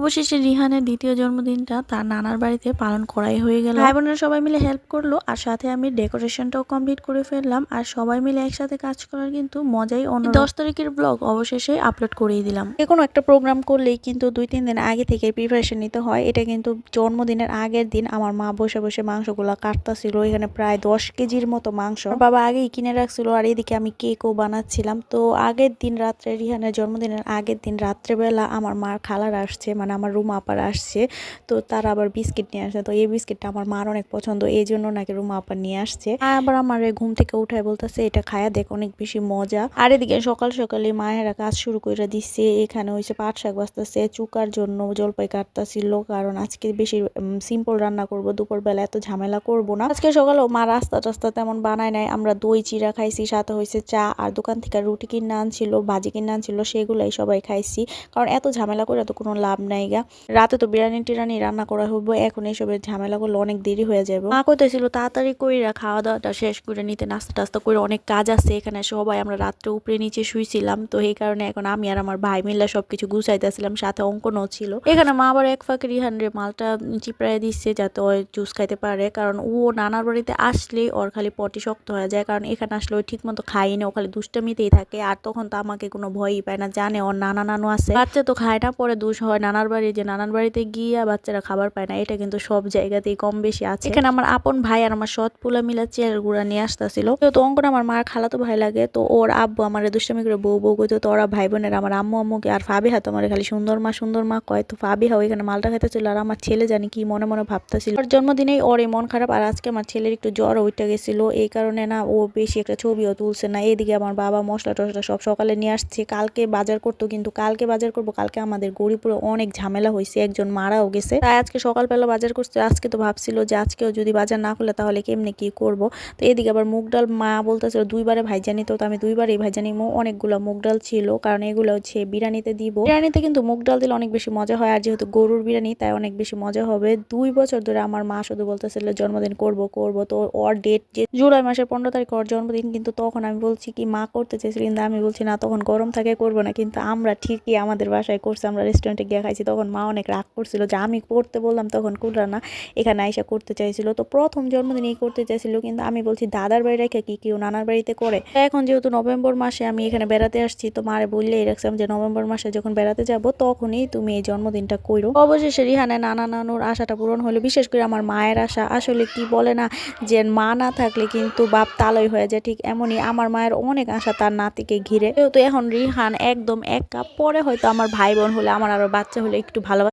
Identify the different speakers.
Speaker 1: অবশেষে রিহানের দ্বিতীয় জন্মদিনটা তার নানার বাড়িতে পালন করাই হয়ে গেল। ভাই বোনেরা সবাই মিলে হেল্প করলো আর সাথে আমি ডেকোরেশনটাও কমপ্লিট করে ফেললাম। আর সবাই মিলে একসাথে কাজ করার কিন্তু মজাই অন্য। 10 তারিখের ব্লগ অবশেষে আপলোড করেই দিলাম। যে কোনো একটা প্রোগ্রাম করলেই কিন্তু 2-3 দিন আগে থেকে প্রিপারেশন নিতে হয়। এটা কিন্তু জন্মদিনের আগের দিন আমার মা বসে বসে মাংসগুলো কাটতাছিল। এখানে প্রায় 10 কেজির মতো মাংস বাবা আগেই কিনে রাখছিল। আর এদিকে আমি কেকও বানাচ্ছিলাম। তো আগের দিন রাত্রে, রিহানের জন্মদিনের আগের দিন রাত্রেবেলা আমার মার খালার আসছে, মানে আমার রুমা আপার আসছে। তো তারা আবার বিস্কিট নিয়ে আসছে। তো এই বিস্কিটটা আমার মার অনেক পছন্দ, এই জন্য নাকি রুমা আপা নিয়ে আসছে। আবার আমার ঘুম থেকে উঠায় বলতেছে এটা খায়া দেখ, অনেক বেশি মজা। আর এদিকে সকাল সকালে মায়েরা কাজ শুরু করে দিচ্ছে। এখানে হয়েছে পাট শাক বাজতেছে, চুকার জন্য জলপাই কাটতেছিল, কারণ আজকে বেশি সিম্পল রান্না করব, দুপুরবেলা এত ঝামেলা করব না। আজকে সকালেও মা রাস্তা টাস্তা তেমন বানায় নাই, আমরা দই চিরা খাইছি, সাথে হয়েছে চা, আর দোকান থেকে রুটি কিনে আনছিল, ভাজি কিনে আনছিল, সেগুলাই সবাই খাইছি। কারণ এত ঝামেলা করে তো কোনো লাভ নাই গা। রাতে তো বিরিয়ানি টিরানি রান্না করা হইব, এখন এইসবের ঝামেলা করলে অনেক দেরি হয়ে যাবে। মা কইতেছিল তাড়াতাড়ি কইরা খাওয়া দাওয়াটা শেষ করে নিতে, নাস্তা টাস্তা করে, অনেক কাজ আছে এখানে। সবাই আমরা রাত্রে উপরে নিচে শুইছিলাম, তো এই কারণে এখন আমি আর আমার ভাই মিলে সবকিছু গুছাইতেছিলাম, সাথে অঙ্কনও ছিল। এখানে মা আবার এক ফাঁকে রিহানরে মালটা চিপড়াই দিচ্ছে যাতে ও জুস খাইতে পারে, কারণ ও নানার বাড়িতে আসলে ওর খালি পটি শক্ত হয়ে যায়। কারণ এখানে আসলে ও ঠিক মতো খাই না, ও খালি দুষ্টামিতেই থাকে। আর তখন তো আমাকে কোনো ভয়ই পায় না, জানে ওর নানা নানু আছে। বাচ্চা তো খায় না, পরে দোষ হয় নানার বাড়ি, যে নানার বাড়িতে গিয়া বাচ্চারা খাবার পায় না। এটা কিন্তু সব জায়গাতেই কম বেশি আছে। এখানে আমার আপন ভাই আর আমার সৎ পুলা মিলা চেয়ার গুড়া নিয়ে আসতেছিল। তো অঙ্কন আমার মার খালাতো ভাই লাগে, তো ওর আব্বু আমার দুষ্টামি করে বউ বউ কইতো। তো ওরা ভাই বোনের আমার আম্মু আম্মুকে আর ফাবিহা তো আমার খালি সুন্দর মা কয়। তো ফাবিহা ওইখানে মালটা খাইতেছিল, আর আমার ছেলে জানি কি মনে মনে ভাবতেছিল। ওর জন্মদিনেই ওর মন খারাপ, আর আজকে আমার ছেলের একটু জ্বর উঠে গেছিল, এই কারণে না ও বেশি একটা ছবিও তুলছে না। এদিকে আমার বাবা মশলা টসলা সব সকালে নিয়ে আসছে, কালকে বাজার করতো, কিন্তু কালকে বাজার করবো, কালকে আমাদের গরিপুরে অনেক ঝামেলা হয়েছে, একজন মারাও গেছে। তাই আজকে সকালবেলা বাজার করছে। আজকে তো ভাবছিল যে আজকেও যদি বাজার না করলে তাহলে কেমনে কি করব। তো এদিকে আবার মুগ ডাল মা বলতেছিল 2বারে ভাইজানি, তো আমি 2বারই ভাইজানি। অনেকগুলো মুগ ডাল ছিল, কারণ এগুলো হচ্ছে বিরিয়ানিতে দিব। বিরিয়ানিতে কিন্তু মুগ ডাল দিলে অনেক বেশি মজা হয়, আর যেহেতু গরুর বিরিয়ানি তাই অনেক বেশি মজা হবে। 2 বছর ধরে আমার মা শুধু বলতেছিল জন্মদিন করব। তো ওর ডেট যে জুলাই মাসের 15 তারিখ ওর জন্মদিন, কিন্তু তখন আমি বলছি কি মা করতে চেয়েছিল, কিন্তু আমি বলছি না, তখন গরম থাকে করবো না। কিন্তু আমরা ঠিকই আমাদের বাসায় করছি, আমরা রেস্টুরেন্টে গিয়ে খাইছি। তখন মা অনেক রাগ করছিল যে আমি করতে বললাম তখন করলা না, এখানে আইসা করতে চাইছিল। তো প্রথম জন্মদিনই করতে চাইছিল, কিন্তু আমি বলছি দাদার বাড়ি রেখে কি কেউ নানার বাড়িতে করে। এখন যেহেতু নভেম্বর মাসে আমি এখানে বেড়াতে আসছি, তো মারে বললেই রাখছিলাম যে নভেম্বর মাসে যখন বেড়াতে যাব তখনই তুমি এই জন্মদিনটা কইরো। অবশেষে রিহানে নানা নানুর আশাটা পূরণ হলো, বিশেষ করে আমার মায়ের আশা। আসলে কি বলে না যে মা না থাকলে কিন্তু বাপ তালই হয়ে যায়, ঠিক এমনই আমার মায়ের অনেক আশা তার নাতিকে ঘিরে। যেহেতু এখন রিহান একদম একা, পরে হয়তো আমার ভাই বোন হলে, আমার আরো বাচ্চা হলে একটু ভালো